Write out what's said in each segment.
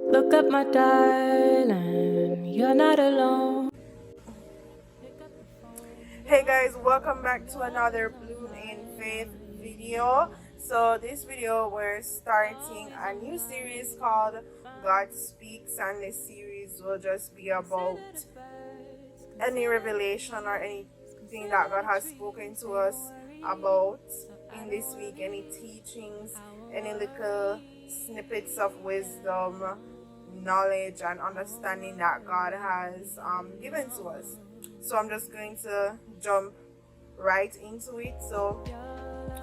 Look up, my darling, you're not alone. Hey guys, welcome back to another Bloom in Faith video. So this video we're starting a new series called God Speaks, and this series will just be about any revelation or anything that God has spoken to us about in this week, any teachings, any little snippets of wisdom, knowledge and understanding that God has given to us. So I'm just going to jump right into it. So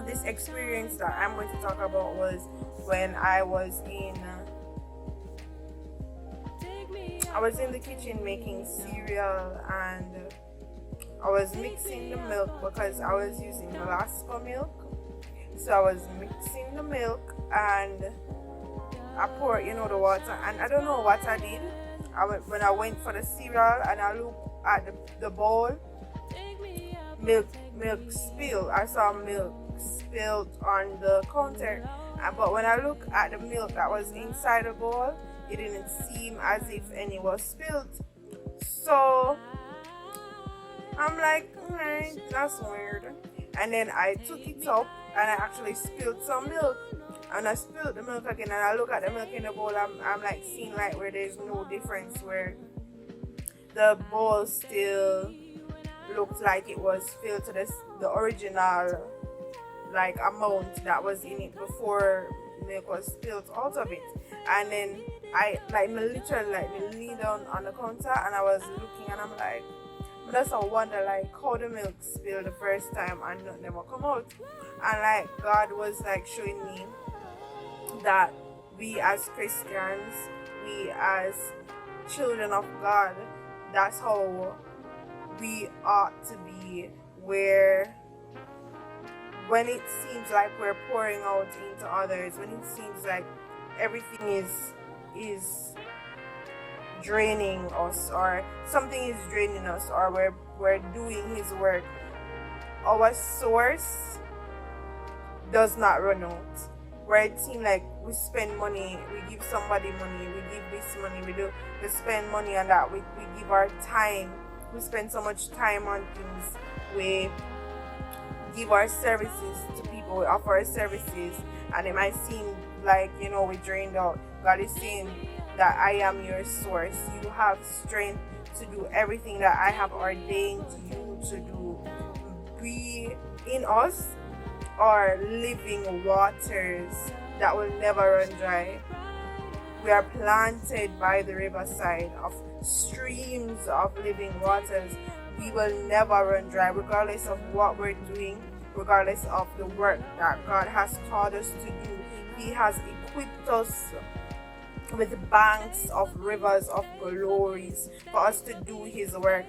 this experience that I'm going to talk about was when I was in the kitchen making cereal, and I was mixing the milk because I was using Alaska milk. So I was mixing the milk and I poured, the water, and I don't know what I did. When I went for the cereal and I looked at the bowl, milk spilled. I saw milk spilled on the counter, but when I looked at the milk that was inside the bowl, it didn't seem as if any was spilled. So I'm like, that's weird. And then I took it up and I actually spilled some milk. And I spilled the milk again, and I look at the milk in the bowl. I'm like seeing like where there's no difference, where the bowl still looked like it was filled to the original like amount that was in it before milk was spilled out of it. And then I literally leaned down on the counter and I was looking, and I'm like, that's a wonder, like how the milk spilled the first time and not never come out. And like God was like showing me that we as Christians, we as children of God, that's how we ought to be, where when it seems like we're pouring out into others, when it seems like everything is draining us, or something is draining us, or we're doing his work, our source does not run out. Where it seems like we spend money, we give somebody money, we give this money, we spend money on that, we give our time, we spend so much time on things, we give our services to people, we offer our services, and it might seem like, we drained out. God is saying that I am your source. You have strength to do everything that I have ordained you to do. Be in us are living waters that will never run dry. We are planted by the riverside of streams of living waters. We will never run dry, regardless of what we're doing, regardless of the work that God has called us to do. He has equipped us with banks of rivers of glories for us to do his work.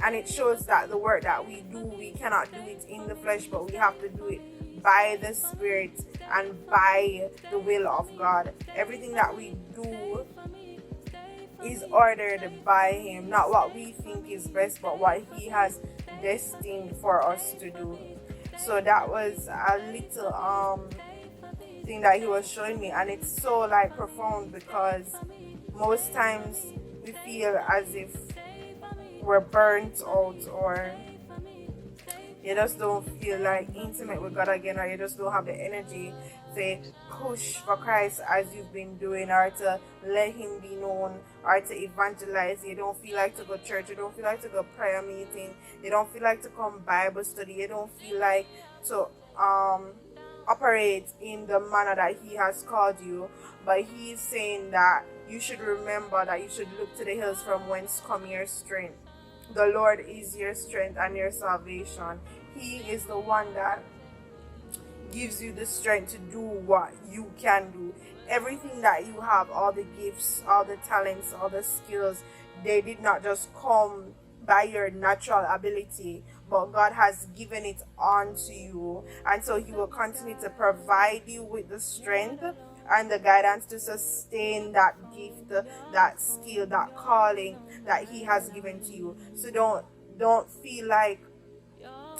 And it shows that the work that we do, we cannot do it in the flesh, but we have to do it by the Spirit and by the will of God. Everything that we do is ordered by him, not what we think is best, but what he has destined for us to do. So that was a little thing that he was showing me, and it's so like profound, because most times we feel as if we're burnt out, or you just don't feel like intimate with God again, or you just don't have the energy to push for Christ as you've been doing, or to let him be known, or to evangelize. You don't feel like to go church, you don't feel like to go prayer meeting, you don't feel like to come Bible study, you don't feel like to operate in the manner that he has called you. But he's saying that you should remember that you should look to the hills from whence come your strength. The Lord is your strength and your salvation. He is the one that gives you the strength to do what you can do. Everything that you have, all the gifts, all the talents, all the skills, they did not just come by your natural ability, but God has given it unto you. And so he will continue to provide you with the strength and the guidance to sustain that gift, that skill, that calling that he has given to you. So don't feel like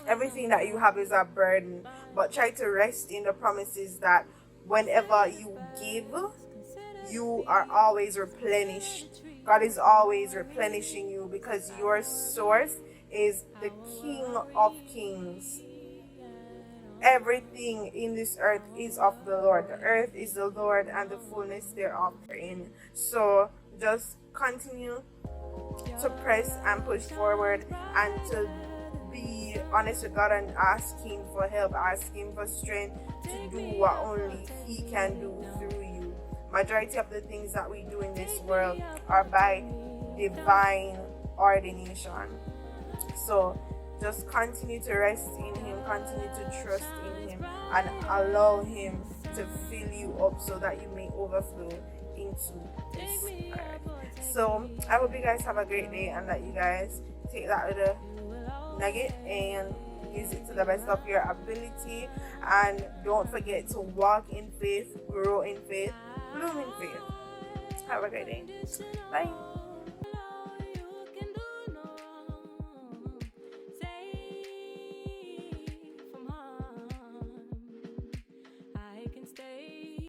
everything that you have is a burden, but try to rest in the promises that whenever you give, you are always replenished. God is always replenishing you because your source is the King of Kings. Everything in this earth is of the Lord. The earth is the Lord and the fullness thereof therein. So just continue to press and push forward and to be honest with God and ask Him for help, ask Him for strength to do what only He can do through you. Majority of the things that we do in this world are by divine ordination. So just continue to rest in Him, continue to trust in Him, and allow Him to fill you up so that you may overflow into this earth. So I hope you guys have a great day and that you guys take that little nugget and use it to the best of your ability. And don't forget to walk in faith, grow in faith, bloom in faith. Have a great day. Bye.